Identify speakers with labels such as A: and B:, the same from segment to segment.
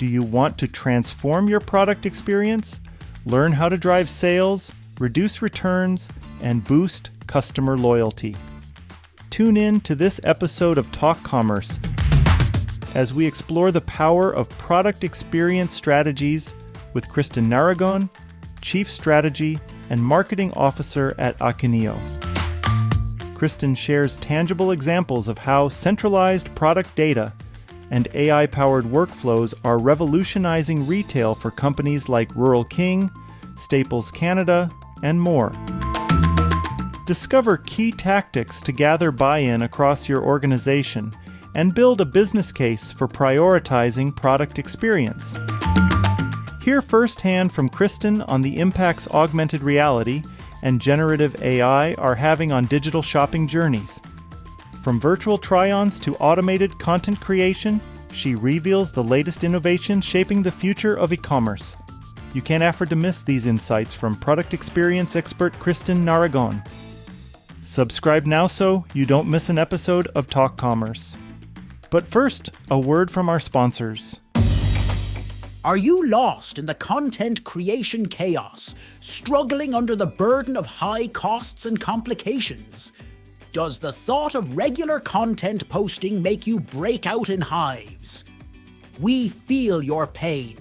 A: Do you want to transform your product experience, learn how to drive sales, reduce returns, and boost customer loyalty? Tune in to this episode of Talk Commerce as we explore the power of product experience strategies with Kristin Naragon, Chief Strategy and Marketing Officer at Akeneo. Kristin shares tangible examples of how centralized product data and AI-powered workflows are revolutionizing retail for companies like Rural King, Staples Canada, and more. Discover key tactics to gather buy-in across your organization and build a business case for prioritizing product experience. Hear firsthand from Kristin on the impacts augmented reality and generative AI are having on digital shopping journeys. From virtual try-ons to automated content creation, she reveals the latest innovations shaping the future of e-commerce. You can't afford to miss these insights from product experience expert Kristin Naragon. Subscribe now so you don't miss an episode of Talk Commerce. But first, a word from our sponsors.
B: Are you lost in the content creation chaos, struggling under the burden of high costs and complications? Does the thought of regular content posting make you break out in hives? We feel your pain,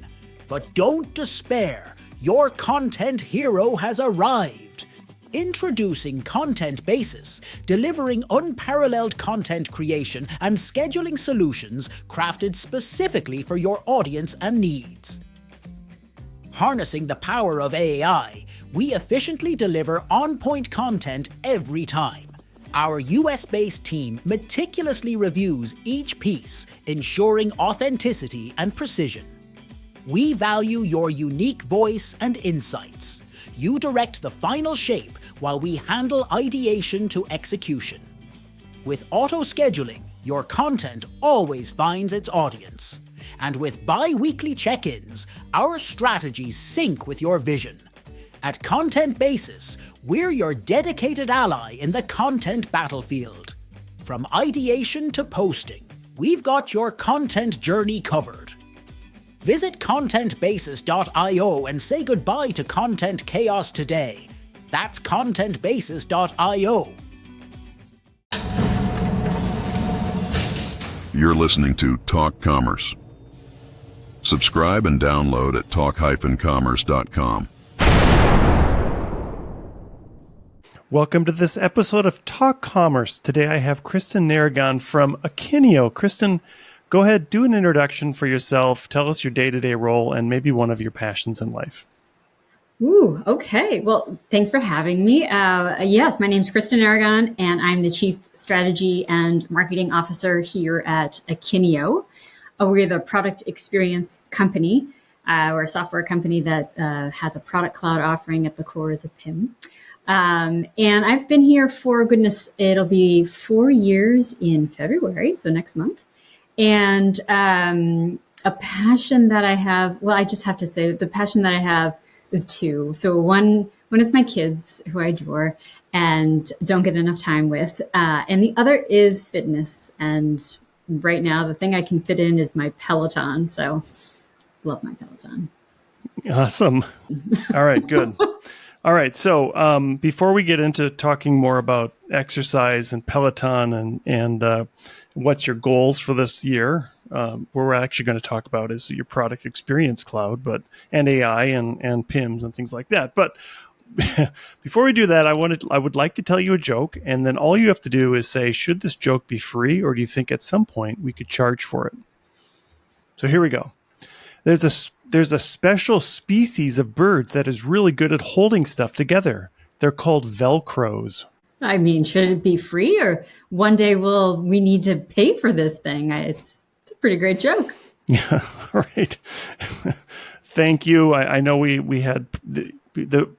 B: but don't despair. Your content hero has arrived. Introducing Content Basis, delivering unparalleled content creation and scheduling solutions crafted specifically for your audience and needs. Harnessing the power of AI, we efficiently deliver on-point content every time. Our US-based team meticulously reviews each piece, ensuring authenticity and precision. We value your unique voice and insights. You direct the final shape while we handle ideation to execution. With auto-scheduling, your content always finds its audience. And with bi-weekly check-ins, our strategies sync with your vision. At Content Basis, we're your dedicated ally in the content battlefield. From ideation to posting, we've got your content journey covered. Visit contentbasis.io and say goodbye to content chaos today. That's contentbasis.io.
C: You're listening to Talk Commerce. Subscribe and download at talk-commerce.com.
A: Welcome to this episode of Talk Commerce. Today I have Kristin Naragon from Akeneo. Kristin, go ahead, do an introduction for yourself. Tell us your day-to-day role and maybe one of your passions in life.
D: Ooh, okay. Well, thanks for having me. Yes, my name's Kristin Naragon, and I'm the Chief Strategy and Marketing Officer here at Akeneo. We're the product experience company. We're a software company that has a product cloud offering at the core as a PIM. And I've been here for, goodness, it'll be 4 years in February, so next month. And a passion that I have, well, I just have to say the passion that I have is two. So one is my kids, who I adore and don't get enough time with. And the other is fitness. And right now, the thing I can fit in is my Peloton. So love my Peloton.
A: Awesome. All right, good. All right. So before we get into talking more about exercise and Peloton and what's your goals for this year, what we're actually going to talk about is your product experience cloud, and AI and PIMs and things like that. But before we do that, I would like to tell you a joke, and then all you have to do is say, should this joke be free, or do you think at some point we could charge for it? So here we go. There's a special species of birds that is really good at holding stuff together. They're called Velcros.
D: I mean, should it be free, or one day we need to pay for this thing? It's a pretty great joke.
A: Yeah, right. Thank you. I know we had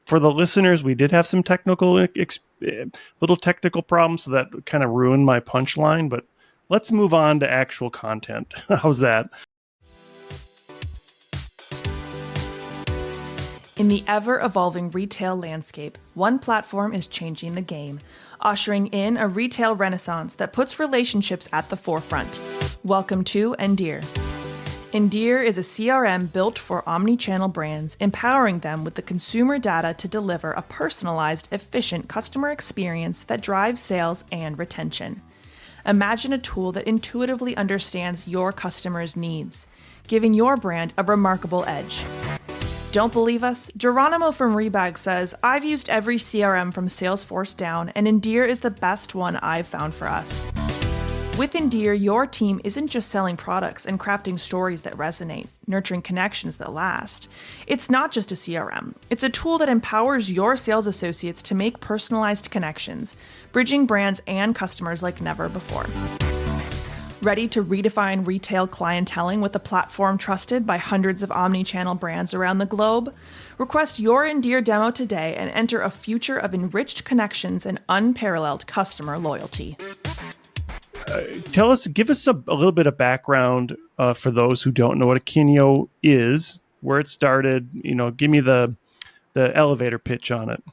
A: for the listeners, we did have some little technical problems, so that kind of ruined my punchline. But let's move on to actual content. How's that?
E: In the ever-evolving retail landscape, one platform is changing the game, ushering in a retail renaissance that puts relationships at the forefront. Welcome to Endear. Endear is a CRM built for omni-channel brands, empowering them with the consumer data to deliver a personalized, efficient customer experience that drives sales and retention. Imagine a tool that intuitively understands your customers' needs, giving your brand a remarkable edge. Don't believe us? Geronimo from Rebag says, "I've used every CRM from Salesforce down, and Endear is the best one I've found for us." With Endear, your team isn't just selling products and crafting stories that resonate, nurturing connections that last. It's not just a CRM. It's a tool that empowers your sales associates to make personalized connections, bridging brands and customers like never before. Ready to redefine retail clienteling with a platform trusted by hundreds of omni-channel brands around the globe? Request your Endear demo today and enter a future of enriched connections and unparalleled customer loyalty.
A: Give us a little bit of background for those who don't know what Akeneo is, where it started. Give me the elevator pitch on it.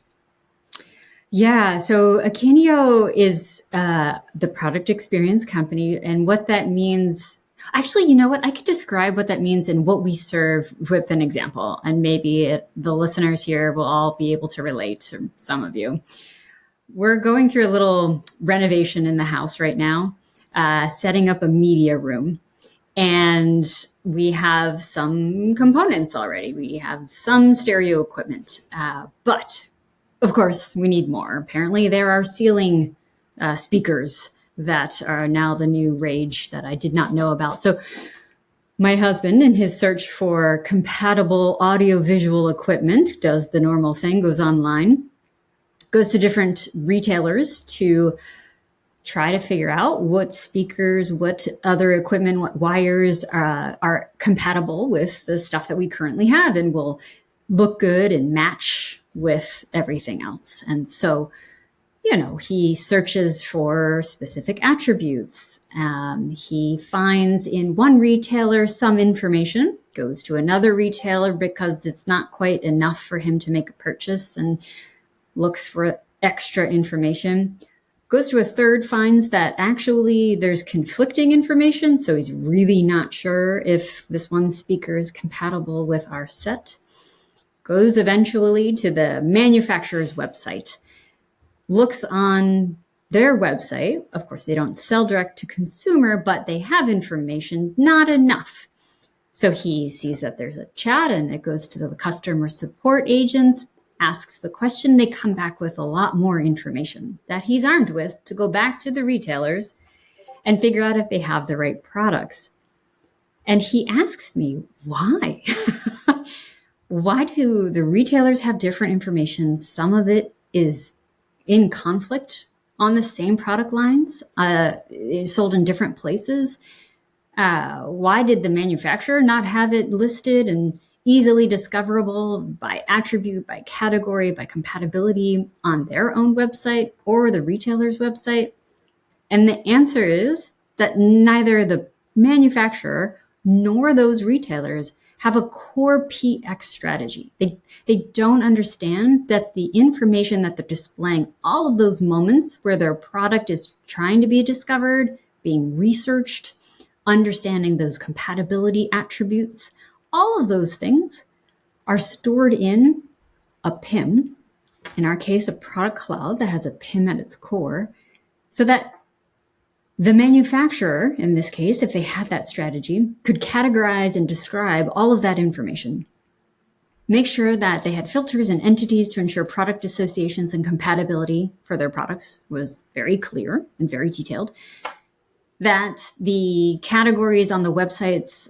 D: Yeah, so Akeneo is the product experience company, and what that means. Actually, you know what? I could describe what that means and what we serve with an example, and maybe the listeners here will all be able to relate, or some of you. We're going through a little renovation in the house right now, setting up a media room. And we have some components already. We have some stereo equipment, but of course we need more. Apparently there are ceiling speakers that are now the new rage that I did not know about. So my husband, in his search for compatible audio-visual equipment, does the normal thing, goes online, goes to different retailers to try to figure out what speakers, what other equipment, what wires are compatible with the stuff that we currently have and will look good and match with everything else. And so, he searches for specific attributes. He finds in one retailer some information, goes to another retailer because it's not quite enough for him to make a purchase and looks for extra information. Goes to a third, finds that actually there's conflicting information, so he's really not sure if this one speaker is compatible with our set. Goes eventually to the manufacturer's website, looks on their website. Of course, they don't sell direct to consumer, but they have information, not enough. So he sees that there's a chat and it goes to the customer support agent, asks the question, they come back with a lot more information that he's armed with to go back to the retailers and figure out if they have the right products. And he asks me, why? Why do the retailers have different information? Some of it is in conflict on the same product lines, sold in different places. Why did the manufacturer not have it listed and easily discoverable by attribute, by category, by compatibility on their own website or the retailer's website? And the answer is that neither the manufacturer nor those retailers have a core PX strategy. They don't understand that the information that they're displaying, all of those moments where their product is trying to be discovered, being researched, understanding those compatibility attributes, all of those things are stored in a PIM, in our case, a product cloud that has a PIM at its core, so that the manufacturer, in this case, if they had that strategy, could categorize and describe all of that information, make sure that they had filters and entities to ensure product associations and compatibility for their products was very clear and very detailed, that the categories on the websites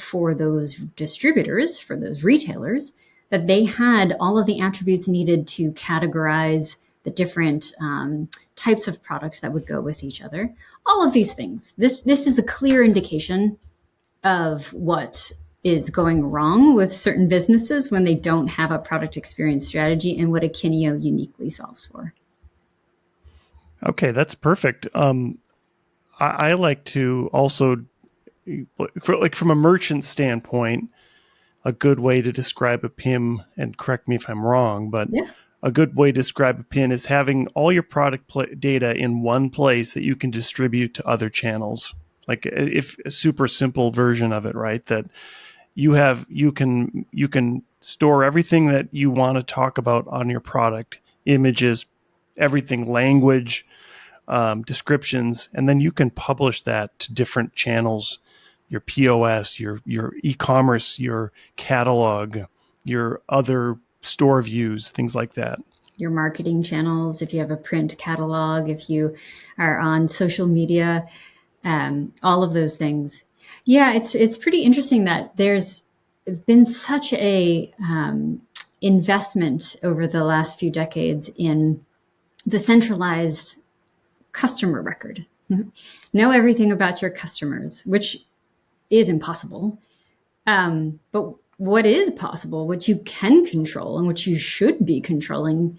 D: for those distributors, for those retailers, that they had all of the attributes needed to categorize the different types of products that would go with each other. All of these things. This is a clear indication of what is going wrong with certain businesses when they don't have a product experience strategy, and what Akeneo uniquely solves for.
A: Okay, that's perfect. I like to also, from a merchant standpoint, a good way to describe a PIM, and correct me if I'm wrong, but a good way to describe a PIN is having all your product data in one place that you can distribute to other channels.
F: like if a super simple version of it, right? That you can store everything that you want to talk about on your product, images, everything, language, descriptions, and then you can publish that to different channels, your POS, your e-commerce, your catalog, your other store views, things like that.
D: Your marketing channels, if you have a print catalog, if you are on social media, all of those things. Yeah, it's pretty interesting that there's been such a investment over the last few decades in the centralized customer record. Know everything about your customers, which is impossible. But what is possible, what you can control and what you should be controlling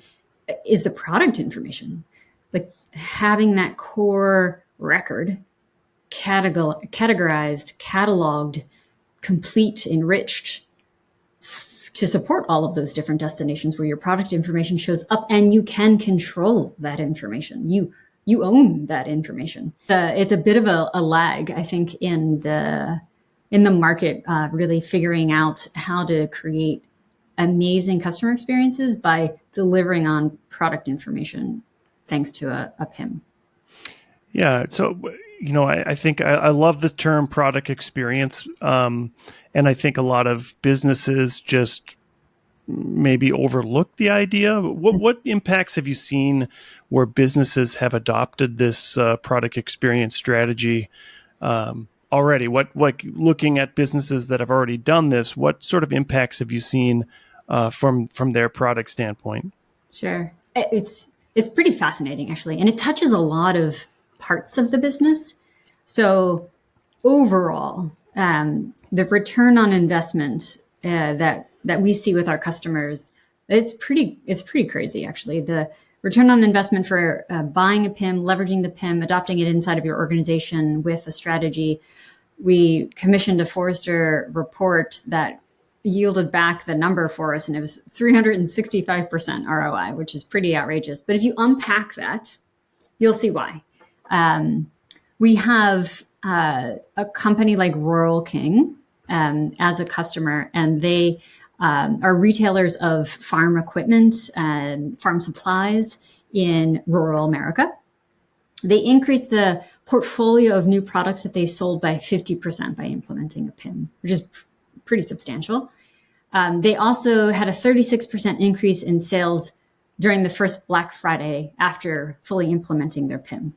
D: is the product information. Like having that core record categorized, cataloged, complete, enriched to support all of those different destinations where your product information shows up, and you can control that information. You own that information. It's a bit of a lag, I think, in the market, really figuring out how to create amazing customer experiences by delivering on product information thanks to a PIM.
F: Yeah. So, I think I love the term product experience. And I think a lot of businesses just maybe overlook the idea. What impacts have you seen where businesses have adopted this product experience strategy already? What, like looking at businesses that have already done this, what sort of impacts have you seen from their product standpoint?
D: Sure. It's pretty fascinating, actually. And it touches a lot of parts of the business. So overall, the return on investment that we see with our customers, it's pretty crazy, actually. The return on investment for buying a PIM, leveraging the PIM, adopting it inside of your organization with a strategy. We commissioned a Forrester report that yielded back the number for us, and it was 365% ROI, which is pretty outrageous. But if you unpack that, you'll see why. We have a company like Rural King as a customer, and they are retailers of farm equipment and farm supplies in rural America. They increased the portfolio of new products that they sold by 50% by implementing a PIM, which is pretty substantial. They also had a 36% increase in sales during the first Black Friday after fully implementing their PIM.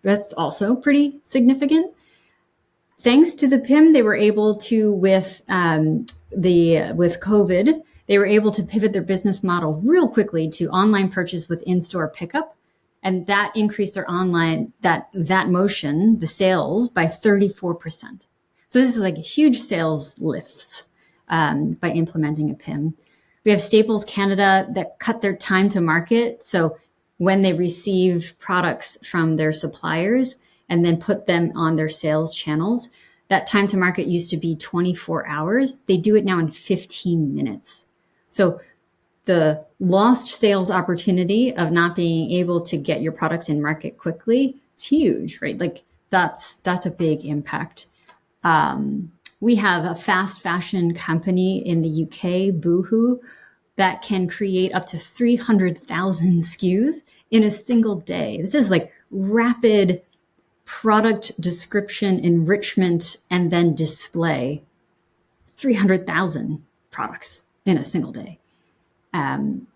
D: That's also pretty significant. Thanks to the PIM, they were able to, with COVID, they were able to pivot their business model real quickly to online purchase with in-store pickup. And that increased their online, that motion, the sales, by 34%. So this is like huge sales lifts by implementing a PIM. We have Staples Canada that cut their time to market. So when they receive products from their suppliers and then put them on their sales channels, that time to market used to be 24 hours. They do it now in 15 minutes. So the lost sales opportunity of not being able to get your products in market quickly, it's huge, right? Like that's a big impact. We have a fast fashion company in the UK, Boohoo, that can create up to 300,000 SKUs in a single day. This is like rapid product description, enrichment, and then display 300,000 products in a single day. And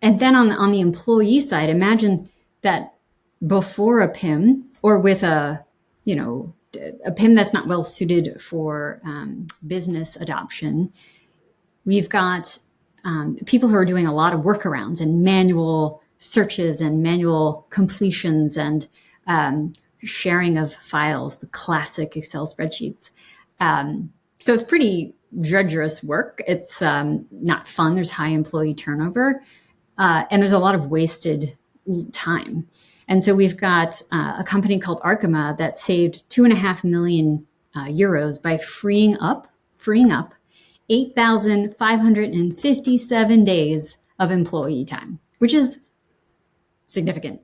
D: then on the employee side, imagine that before a PIM or with a PIM that's not well suited for business adoption, we've got people who are doing a lot of workarounds and manual searches and manual completions and sharing of files, the classic Excel spreadsheets. So it's pretty drudgerous work. It's not fun. There's high employee turnover, and there's a lot of wasted time. And so we've got a company called Arkema that saved 2.5 million euros by freeing up 8,557 days of employee time, which is significant.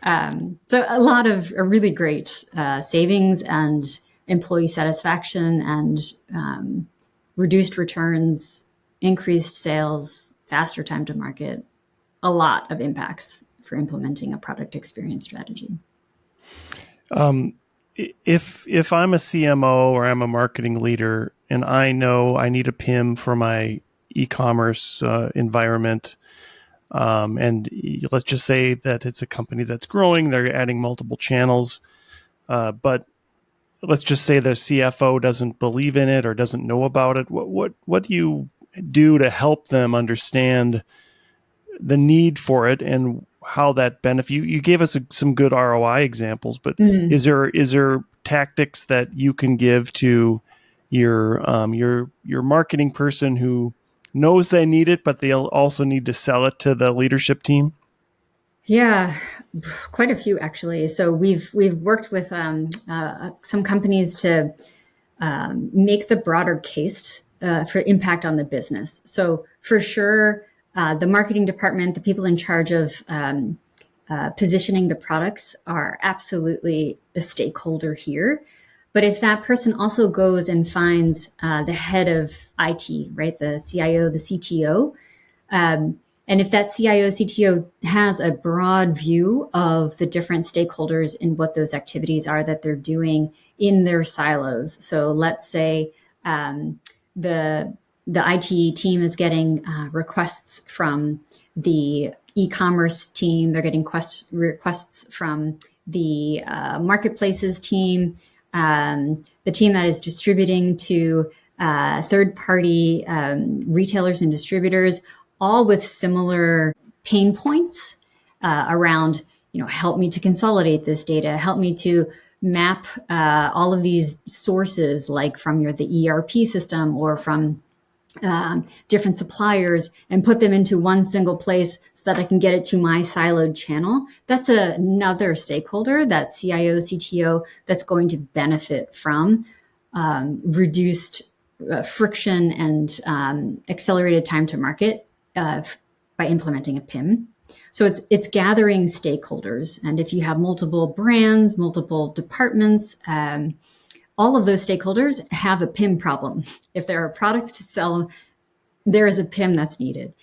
D: So a really great savings and employee satisfaction and reduced returns, increased sales, faster time to market, a lot of impacts for implementing a product experience strategy.
F: If I'm a CMO or I'm a marketing leader and I know I need a PIM for my e-commerce environment, and let's just say that it's a company that's growing, they're adding multiple channels, but let's just say their CFO doesn't believe in it or doesn't know about it. What do you do to help them understand the need for it and how that benefit? You gave us some good ROI examples, but is there tactics that you can give to your marketing person who knows they need it, but they'll also need to sell it to the leadership team?
D: Yeah, quite a few actually. So we've worked with some companies to make the broader case for impact on the business. So for sure, the marketing department, the people in charge of positioning the products are absolutely a stakeholder here. But if that person also goes and finds the head of IT, right, the CIO, the CTO, and if that CIO, CTO has a broad view of the different stakeholders and what those activities are that they're doing in their silos. So let's say the IT team is getting requests from the e-commerce team. They're getting requests from the marketplaces team, the team that is distributing to third-party retailers and distributors, all with similar pain points around, help me to consolidate this data, help me to map all of these sources, like from the ERP system or from different suppliers, and put them into one single place so that I can get it to my siloed channel. That's another stakeholder, that CIO, CTO, that's going to benefit from reduced friction and accelerated time to market by implementing a PIM. So it's gathering stakeholders. And if you have multiple brands, multiple departments, all of those stakeholders have a PIM problem. If there are products to sell, there is a PIM that's needed.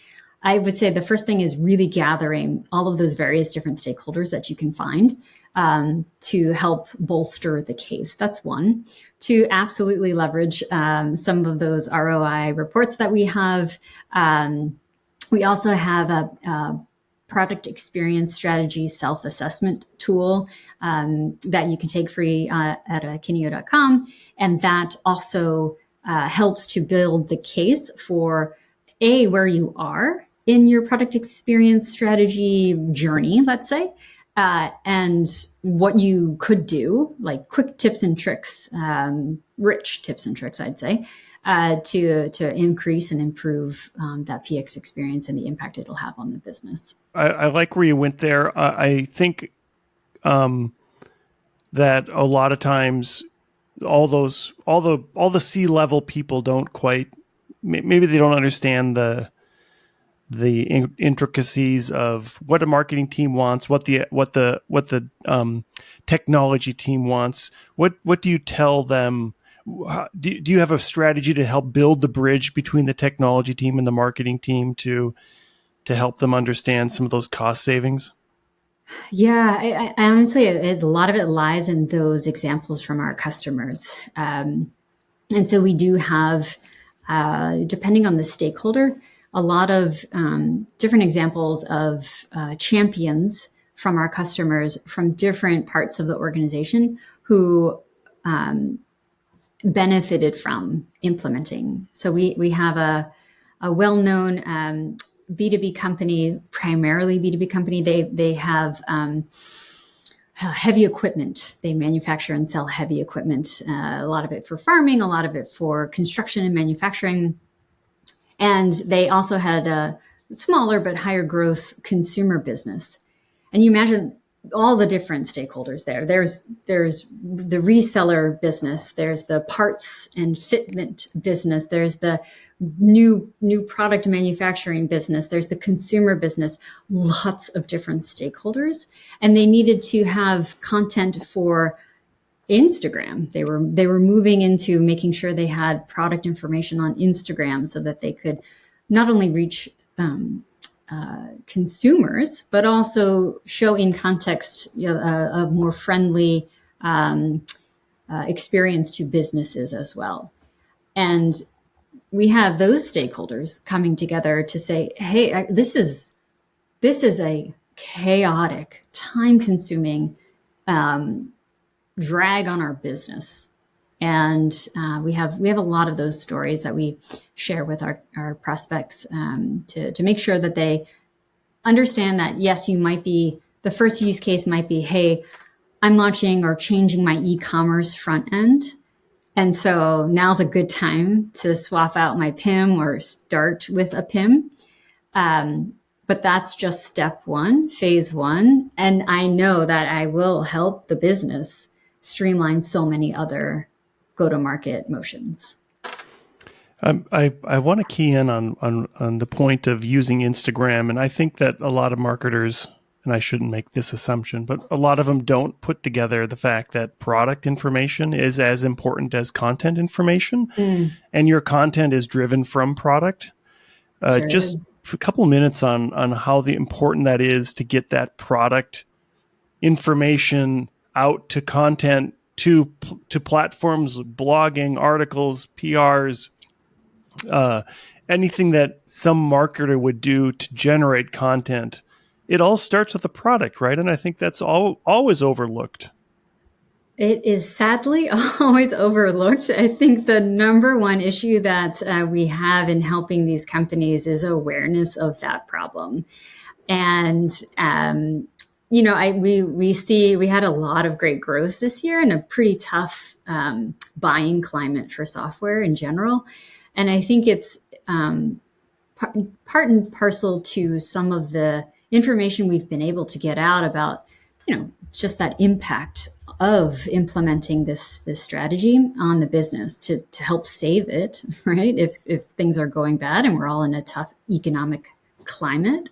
D: I would say the first thing is really gathering all of those various different stakeholders that you can find to help bolster the case. That's one. To absolutely leverage some of those ROI reports that we have. We also have a product experience strategy self-assessment tool that you can take free at Akeneo.com. And that also helps to build the case for where you are in your product experience strategy journey, let's say, and what you could do, like quick tips and tricks, rich tips and tricks, I'd say, to increase and improve that PX experience and the impact it'll have on the business.
F: I like where you went there. I think that a lot of times all the C-level people don't quite, maybe they don't understand the intricacies of what a marketing team wants, what the technology team wants. What do you tell them? Do you have a strategy to help build the bridge between the technology team and the marketing team to help them understand some of those cost savings?
D: Yeah, I honestly, a lot of it lies in those examples from our customers. And so we do have, depending on the stakeholder, a lot of different examples of champions from our customers from different parts of the organization who benefited from implementing. So we have a well-known B2B company, primarily B2B company. They have heavy equipment. They manufacture and sell heavy equipment, a lot of it for farming, a lot of it for construction and manufacturing. And they also had a smaller but higher growth consumer business. And you imagine all the different stakeholders there. There's the reseller business, there's the parts and fitment business, there's the new product manufacturing business, there's the consumer business, lots of different stakeholders. And they needed to have content for Instagram. They were moving into making sure they had product information on Instagram so that they could not only reach consumers, but also show in context a more friendly experience to businesses as well. And we have those stakeholders coming together to say, hey, this is a chaotic, time-consuming drag on our business. And we have a lot of those stories that we share with our prospects to make sure that they understand that, yes, the first use case might be, hey, I'm launching or changing my e-commerce front end. And so now's a good time to swap out my PIM or start with a PIM. But that's just step one, phase one. And I know that I will help the business streamline so many other go-to-market motions.
F: I want to key in on the point of using Instagram. And I think that a lot of marketers, and I shouldn't make this assumption, but a lot of them don't put together the fact that product information is as important as content information. And your content is driven from product. Just a couple of minutes on how important that is to get that product information out to content, to platforms, blogging, articles, PRs, anything that some marketer would do to generate content. It all starts with a product, right? And I think that's always overlooked.
D: It is sadly always overlooked. I think the number one issue that we have in helping these companies is awareness of that problem. And we had a lot of great growth this year in a pretty tough buying climate for software in general. And I think it's part and parcel to some of the information we've been able to get out about, just that impact of implementing this strategy on the business to help save it, right? If things are going bad and we're all in a tough economic climate,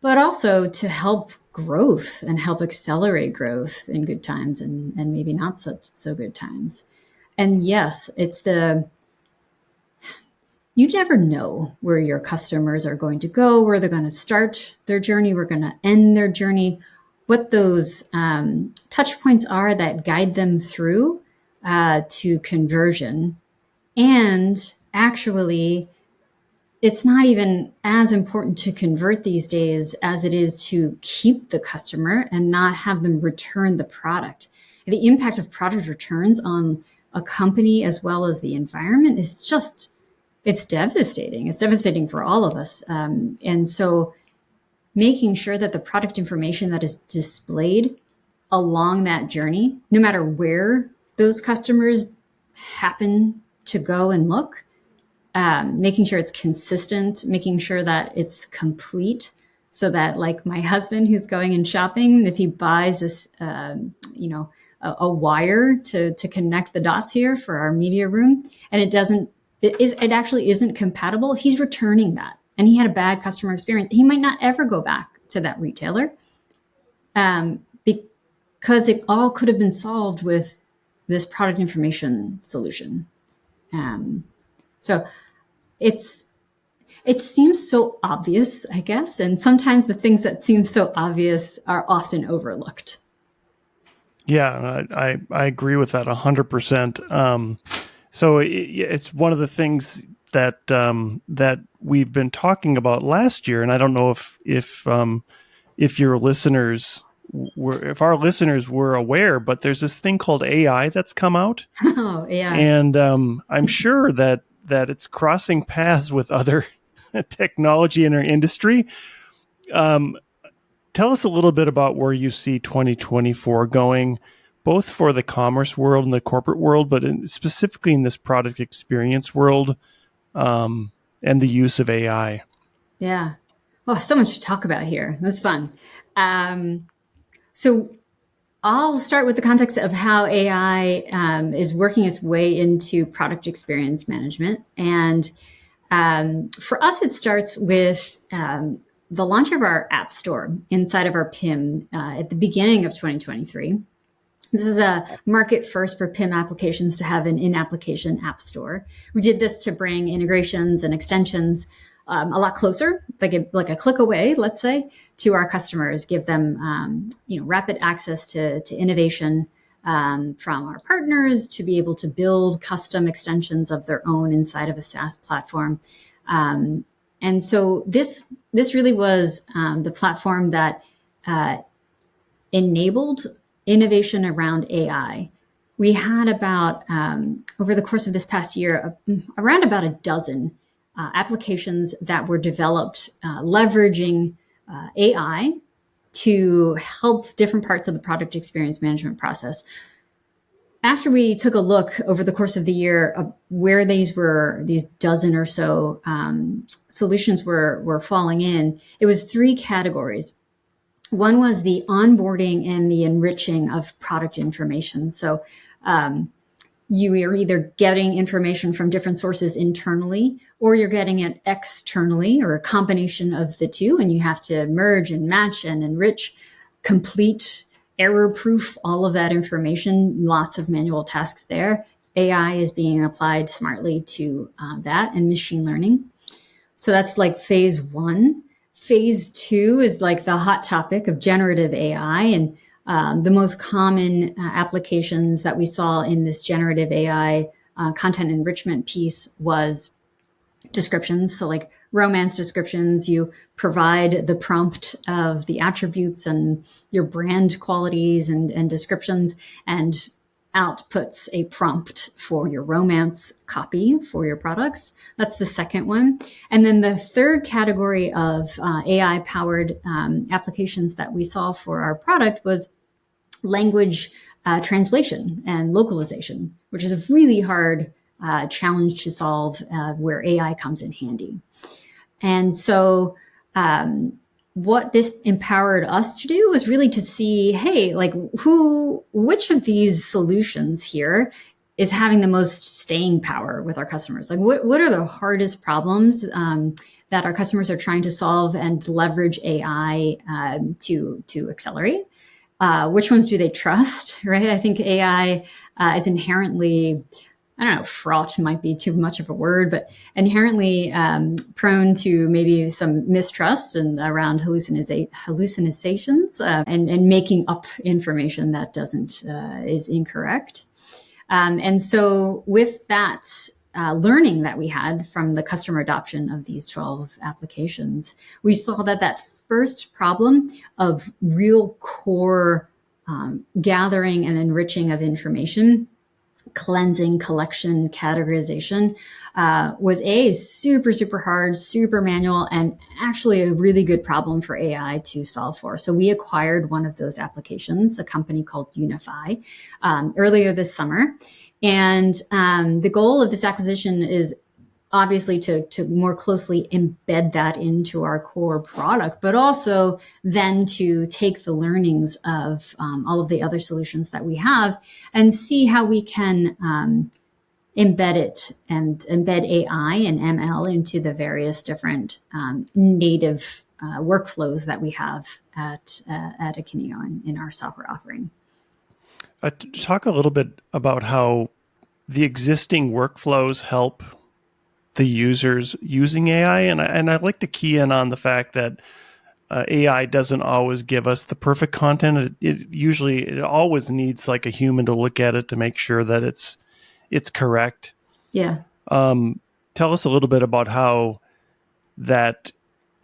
D: but also to help growth and help accelerate growth in good times and maybe not so good times. And yes, you never know where your customers are going to go, where they're going to start their journey, where they're going to end their journey, what those touch points are that guide them through to conversion. And actually, it's not even as important to convert these days as it is to keep the customer and not have them return the product. The impact of product returns on a company as well as the environment is just, it's devastating. It's devastating for all of us. And so making sure that the product information that is displayed along that journey, no matter where those customers happen to go and look, making sure it's consistent, making sure that it's complete, so that, like my husband who's going and shopping, if he buys this, a wire to connect the dots here for our media room, and it actually isn't compatible, he's returning that. And he had a bad customer experience. He might not ever go back to that retailer because it all could have been solved with this product information solution. So it seems so obvious, I guess. And sometimes the things that seem so obvious are often overlooked.
F: Yeah, I agree with that 100%. So it's one of the things that we've been talking about last year, and I don't know if your listeners if our listeners were aware, but there's this thing called AI that's come out.
D: Oh, yeah.
F: And I'm sure that it's crossing paths with other technology in our industry. Tell us a little bit about where you see 2024 going, both for the commerce world and the corporate world, but specifically in this product experience world, and the use of AI.
D: Yeah. Oh, so much to talk about here. That's fun. So I'll start with the context of how AI is working its way into product experience management. And for us, it starts with the launch of our app store inside of our PIM at the beginning of 2023. This was a market first for PIM applications to have an in-application app store. We did this to bring integrations and extensions a lot closer, like a click away, let's say, to our customers, give them rapid access to innovation from our partners, to be able to build custom extensions of their own inside of a SaaS platform. And so this really was the platform that enabled innovation around AI. We had about, over the course of this past year, around about a dozen applications that were developed leveraging AI to help different parts of the product experience management process. After we took a look over the course of the year of where these dozen or so solutions were falling in, it was three categories. One was the onboarding and the enriching of product information. So you are either getting information from different sources internally, or you're getting it externally, or a combination of the two, and you have to merge and match and enrich, complete, error-proof all of that information. Lots of manual tasks there. AI is being applied smartly to that, and machine learning. So that's like phase one. Phase two is like the hot topic of generative AI, and the most common applications that we saw in this generative AI content enrichment piece was descriptions. So like romance descriptions, you provide the prompt of the attributes and your brand qualities and descriptions, and outputs a prompt for your romance copy for your products. That's the second one. And then the third category of AI-powered applications that we saw for our product was language translation and localization, which is a really hard challenge to solve where AI comes in handy. And so what this empowered us to do was really to see, hey, like which of these solutions here is having the most staying power with our customers? Like what are the hardest problems that our customers are trying to solve and leverage AI to accelerate? Which ones do they trust, right? I think AI is inherently, I don't know, fraught might be too much of a word, but inherently prone to maybe some mistrust and around hallucinations and making up information that is incorrect. And so with that learning that we had from the customer adoption of these 12 applications, we saw that first problem of real core gathering and enriching of information, cleansing, collection, categorization, was super, super hard, super manual, and actually a really good problem for AI to solve for. So we acquired one of those applications, a company called Unify, earlier this summer. And the goal of this acquisition is obviously to more closely embed that into our core product, but also then to take the learnings of all of the other solutions that we have and see how we can embed it and embed AI and ML into the various different native workflows that we have at Akeneo in our software offering.
F: Talk a little bit about how the existing workflows help the users using AI, and I'd like to key in on the fact that AI doesn't always give us the perfect content. It always needs like a human to look at it to make sure that it's correct.
D: Yeah.
F: Tell us a little bit about how that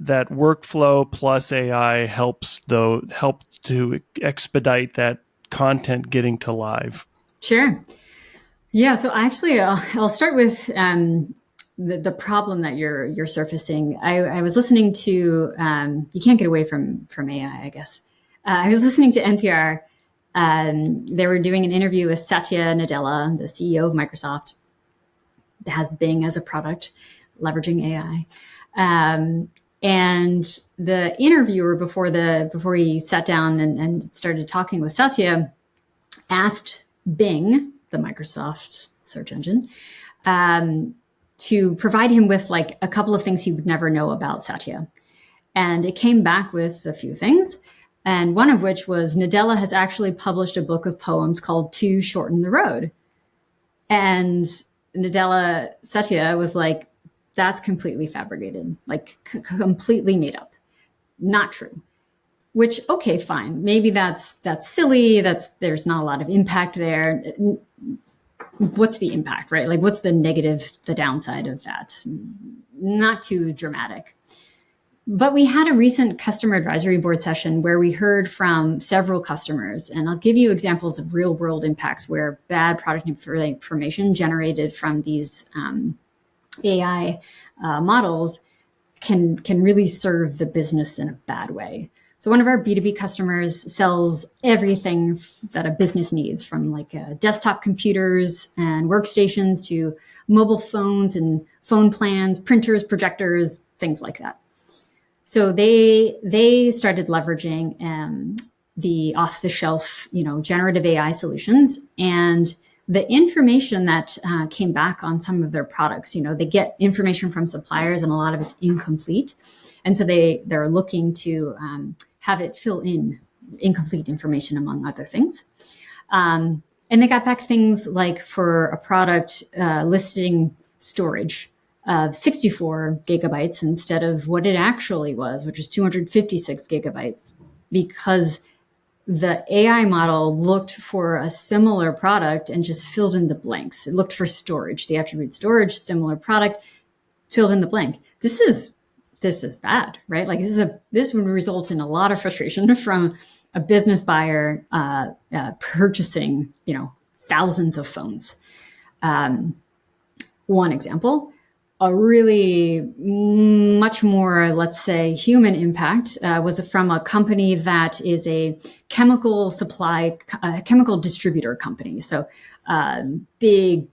F: workflow plus AI helps to expedite that content getting to live.
D: Sure. Yeah. So actually, I'll start with the problem that you're surfacing. I was listening to you can't get away from AI, I guess. I was listening to NPR. They were doing an interview with Satya Nadella, the CEO of Microsoft, that has Bing as a product, leveraging AI. And the interviewer before he sat down and started talking with Satya asked Bing, the Microsoft search engine, to provide him with like a couple of things he would never know about Satya. And it came back with a few things. And one of which was Nadella has actually published a book of poems called To Shorten the Road. And Satya was like, that's completely fabricated, like completely made up, not true. Which, okay, fine. Maybe that's silly. There's not a lot of impact there. What's the impact, right? Like what's the negative, the downside of that? Not too dramatic. But we had a recent customer advisory board session where we heard from several customers, and I'll give you examples of real world impacts where bad product information generated from these AI models can really serve the business in a bad way. So one of our B2B customers sells everything that a business needs, from like desktop computers and workstations to mobile phones and phone plans, printers, projectors, things like that. So they started leveraging the off-the-shelf, generative AI solutions, and the information that came back on some of their products. They get information from suppliers, and a lot of it's incomplete, and so they're looking to have it fill in incomplete information, among other things. And they got back things like for a product listing storage of 64 gigabytes instead of what it actually was, which was 256 gigabytes, because the AI model looked for a similar product and just filled in the blanks. It looked for storage, the attribute storage, similar product, filled in the blank. This is bad, right? Like this would result in a lot of frustration from a business buyer purchasing, thousands of phones. One example. A really much more, let's say, human impact was from a company that is a chemical distributor company. So big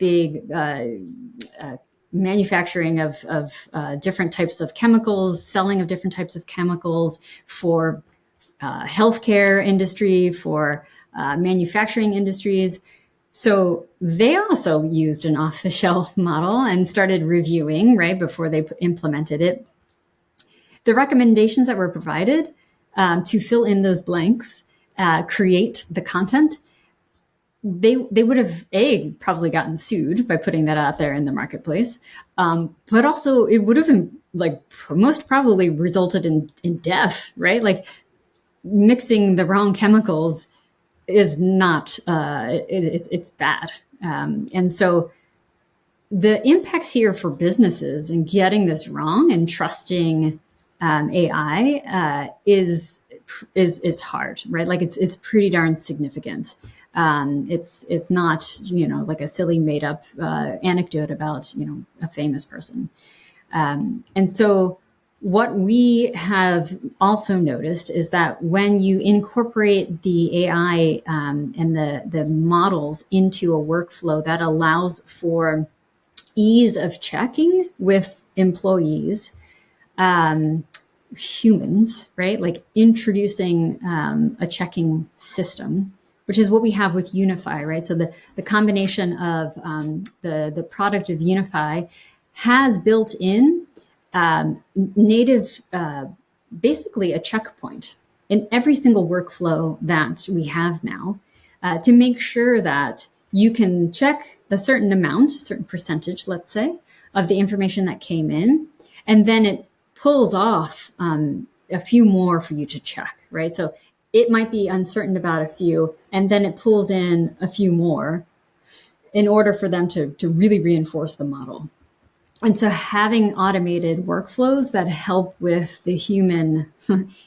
D: manufacturing of different types of chemicals, selling of different types of chemicals for healthcare industry, for manufacturing industries. So they also used an off-the-shelf model and started reviewing right before they implemented it. The recommendations that were provided to fill in those blanks, create the content, they would have probably gotten sued by putting that out there in the marketplace, but also it would have most probably resulted in death, right? Like mixing the wrong chemicals is not, it's bad. And so the impacts here for businesses and getting this wrong and trusting AI is hard, right? Like it's pretty darn significant. It's not, like a silly made up anecdote about, a famous person. And so what we have also noticed is that when you incorporate the AI and the models into a workflow that allows for ease of checking with employees, humans, right? Like introducing a checking system, which is what we have with Unify, right? So the combination of the product of Unify has built in native, basically a checkpoint in every single workflow that we have now to make sure that you can check a certain amount, a certain percentage, let's say, of the information that came in, and then it pulls off a few more for you to check, right? So it might be uncertain about a few, and then it pulls in a few more in order for them to really reinforce the model. And so having automated workflows that help with the human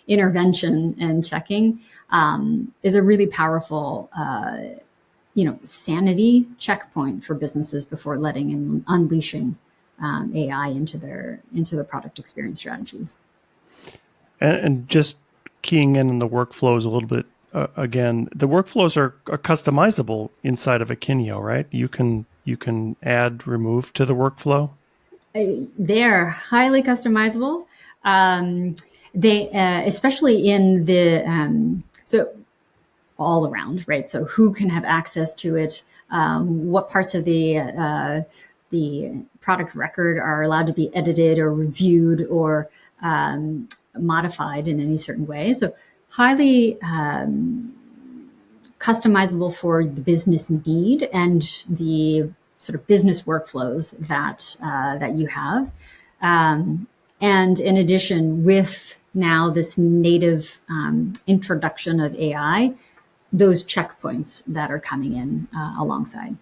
D: intervention and checking is a really powerful, sanity checkpoint for businesses before letting and unleashing AI into their product experience strategies.
F: And just keying in on the workflows a little bit, again, the workflows are customizable inside of Akeneo, right? You can add, remove to the workflow.
D: They're highly customizable. They, especially in the, so all around, right? So who can have access to it? What parts of the product record are allowed to be edited or reviewed or modified in any certain way? So highly customizable for the business need and the sort of business workflows that you have. And in addition, with now this native introduction of AI, those checkpoints that are coming in alongside.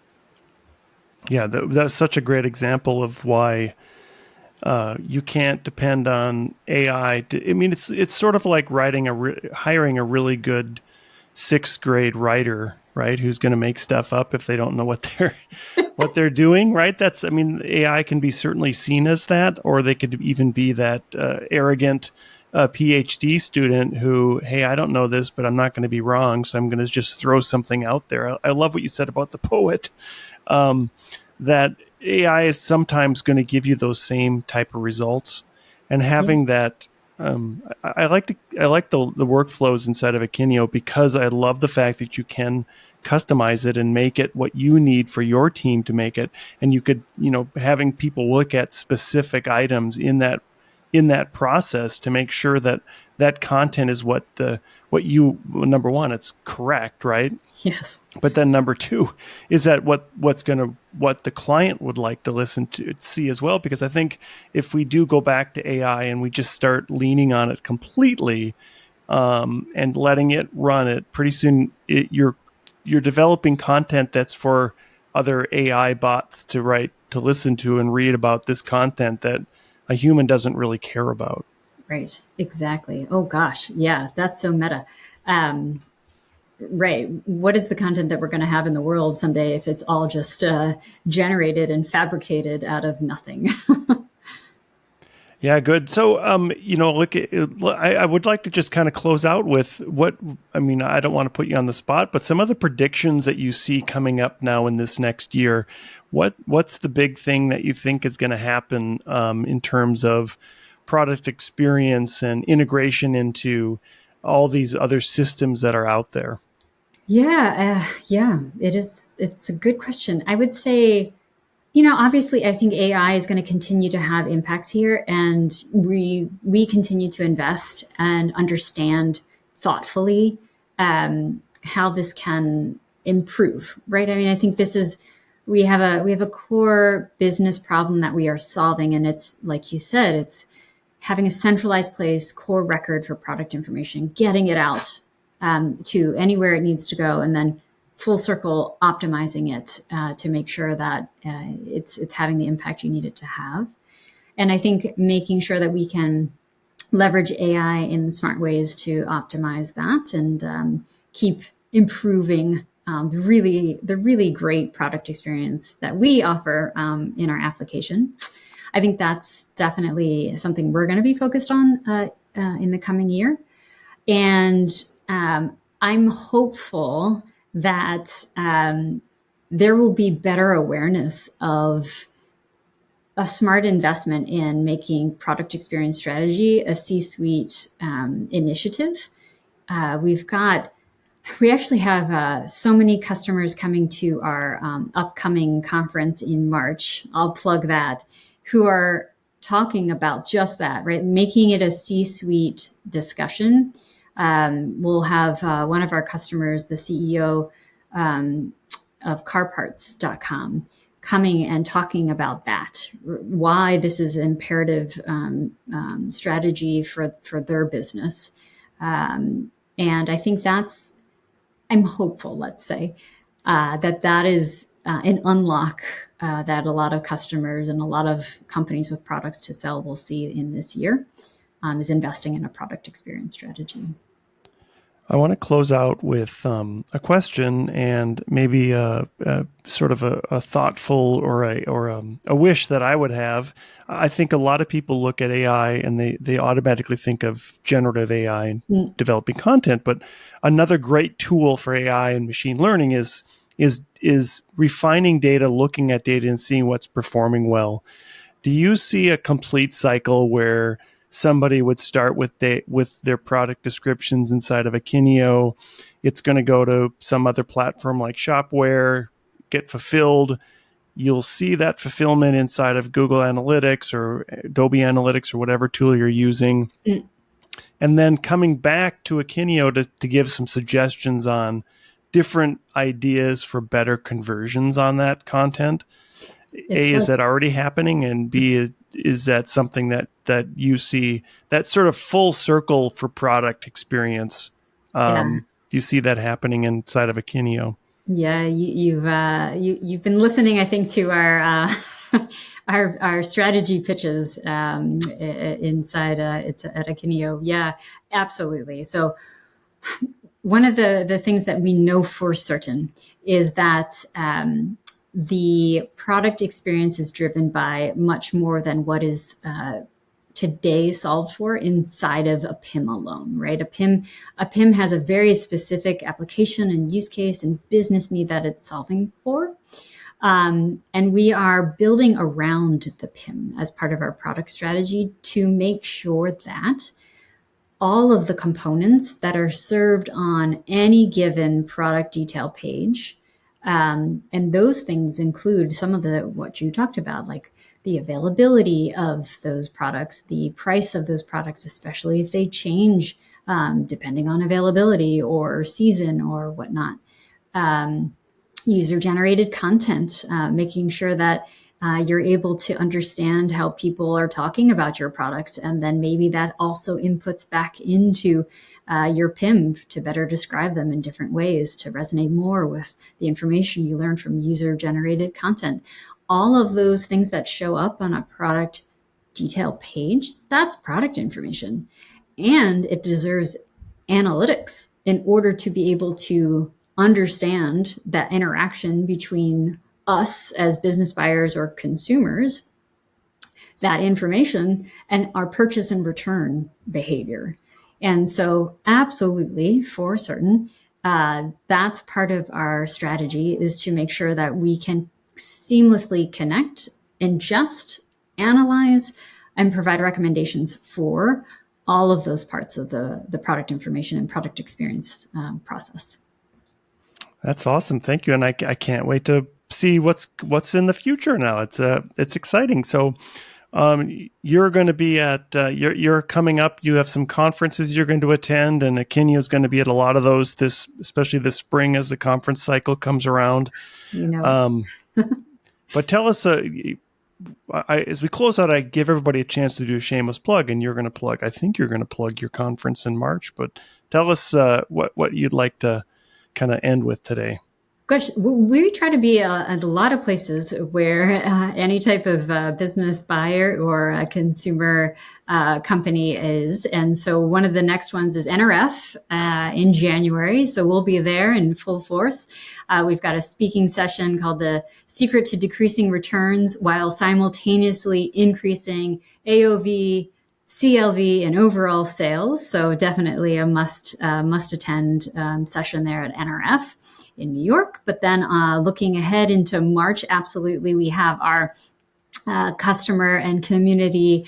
F: Yeah, that's such a great example of why you can't depend on AI. It's sort of like hiring a really good sixth grade writer, right? Who's going to make stuff up if they don't know what they're doing, right? AI can be certainly seen as that, or they could even be that arrogant PhD student who, hey, I don't know this, but I'm not going to be wrong, so I'm going to just throw something out there. I love what you said about the poet, that AI is sometimes going to give you those same type of results, and having that. I like the workflows inside of Akeneo because I love the fact that you can customize it and make it what you need for your team to make it. And you could, having people look at specific items in that process to make sure that that content is number one, it's correct, right?
D: Yes.
F: But then number two is that what the client would like to listen to see as well. Because I think if we do go back to AI and we just start leaning on it completely and letting it run it, pretty soon you're developing content that's for other AI bots to listen to and read about this content that a human doesn't really care about.
D: Right. Exactly. Oh gosh. Yeah. That's so meta. Right. What is the content that we're going to have in the world someday if it's all just generated and fabricated out of nothing?
F: Yeah, good. So, I would like to just kind of close out with I don't want to put you on the spot, but some of the predictions that you see coming up now in this next year. What's the big thing that you think is going to happen in terms of product experience and integration into all these other systems that are out there?
D: Yeah, it is. It's a good question. I would say, obviously, I think AI is going to continue to have impacts here, and we continue to invest and understand thoughtfully how this can improve. Right? I mean, I think we have a core business problem that we are solving, and it's like you said, it's having a centralized place, core record for product information, getting it out to anywhere it needs to go, and then full circle optimizing it to make sure that it's having the impact you need it to have. And I think making sure that we can leverage AI in smart ways to optimize that and keep improving the really great product experience that we offer in our application. I think that's definitely something we're going to be focused on in the coming year. And I'm hopeful that there will be better awareness of a smart investment in making product experience strategy a C-suite initiative. We actually have so many customers coming to our upcoming conference in March. I'll plug that, who are talking about just that, right? Making it a C-suite discussion. We'll have one of our customers, the CEO of carparts.com, coming and talking about that, why this is an imperative strategy for their business. And I think I'm hopeful, let's say, that is an unlock that a lot of customers and a lot of companies with products to sell will see in this year, is investing in a product experience strategy.
F: I want to close out with a question and maybe a sort of a thoughtful or a wish that I would have. I think a lot of people look at AI and they automatically think of generative AI and developing content. But another great tool for AI and machine learning is refining data, looking at data and seeing what's performing well. Do you see a complete cycle where somebody would start with their product descriptions inside of Akeneo. It's going to go to some other platform like Shopware, get fulfilled. You'll see that fulfillment inside of Google Analytics or Adobe Analytics or whatever tool you're using. And then coming back to Akeneo to give some suggestions on different ideas for better conversions on that content. Is that already happening? And B, is that something that you see, that sort of full circle for product experience? Do you see that happening inside of Akeneo?
D: Yeah, you've been listening, I think, to our our strategy pitches inside it's at Akeneo. Yeah, absolutely. So one of the things that we know for certain is that the product experience is driven by much more than what is today solved for inside of a PIM alone, right? A PIM has a very specific application and use case and business need that it's solving for. And we are building around the PIM as part of our product strategy to make sure that all of the components that are served on any given product detail page, and those things include some of what you talked about, like the availability of those products, the price of those products, especially if they change depending on availability or season or whatnot. User-generated content, making sure that you're able to understand how people are talking about your products, and then maybe that also inputs back into your PIM to better describe them in different ways to resonate more with the information you learn from user-generated content. All of those things that show up on a product detail page, that's product information. And it deserves analytics in order to be able to understand that interaction between us as business buyers or consumers, that information, and our purchase and return behavior. And so absolutely, for certain, that's part of our strategy, is to make sure that we can seamlessly connect, ingest, analyze, and provide recommendations for all of those parts of the product information and product experience process.
F: That's awesome. Thank you. And I can't wait to see what's in the future now. It's exciting. So you're going to be at, you're coming up, you have some conferences you're going to attend, and Akeneo is going to be at a lot of those especially this spring as the conference cycle comes around. But tell us, as we close out, I give everybody a chance to do a shameless plug, and I think you're going to plug your conference in March, but tell us what you'd like to kind of end with today.
D: Gosh, we try to be at a lot of places where any type of business buyer or a consumer company is. And so one of the next ones is NRF in January. So we'll be there in full force. We've got a speaking session called The Secret to Decreasing Returns While Simultaneously Increasing AOV, CLV, and overall sales. So definitely a must attend session there at NRF in New York. But then looking ahead into March, absolutely, we have our customer and community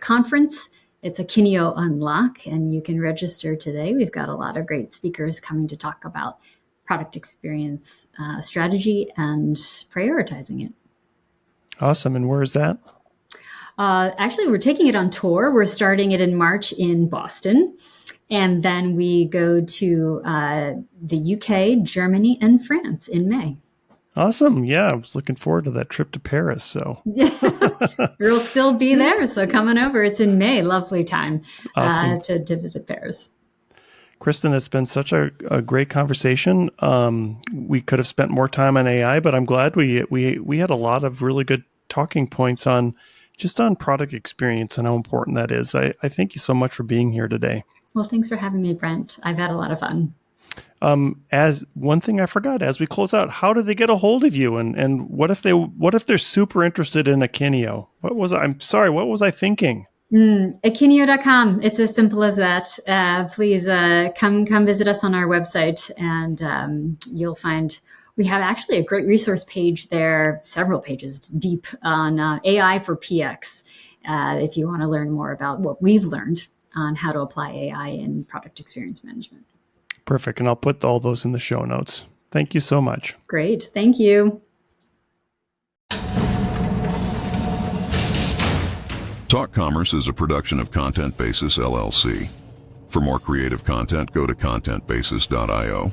D: conference. It's Akeneo Unlock, and you can register today. We've got a lot of great speakers coming to talk about product experience strategy and prioritizing it. Awesome.
F: And where is that?
D: Actually, we're taking it on tour. We're starting it in March in Boston. And then we go to the UK, Germany, and France in May.
F: Awesome. Yeah, I was looking forward to that trip to Paris. So
D: yeah, we'll still be there. So coming over. It's in May. Lovely time to visit Paris.
F: Kristin, it's been such a great conversation. We could have spent more time on AI, but I'm glad we had a lot of really good talking points on product experience and how important that is. I thank you so much for being here today.
D: Well, thanks for having me, Brent. I've had a lot of fun.
F: As one thing I forgot, as we close out, how did they get a hold of you? And what if they're super interested in Akeneo? What was I thinking?
D: Akeneo.com. It's as simple as that. Please come visit us on our website, and you'll find we have actually a great resource page there, several pages deep on AI for PX. if you want to learn more about what we've learned on how to apply AI in product experience management.
F: Perfect. And I'll put all those in the show notes. Thank you so much.
D: Great. Thank you.
C: Talk Commerce is a production of Content Basis, LLC. For more creative content, go to contentbasis.io.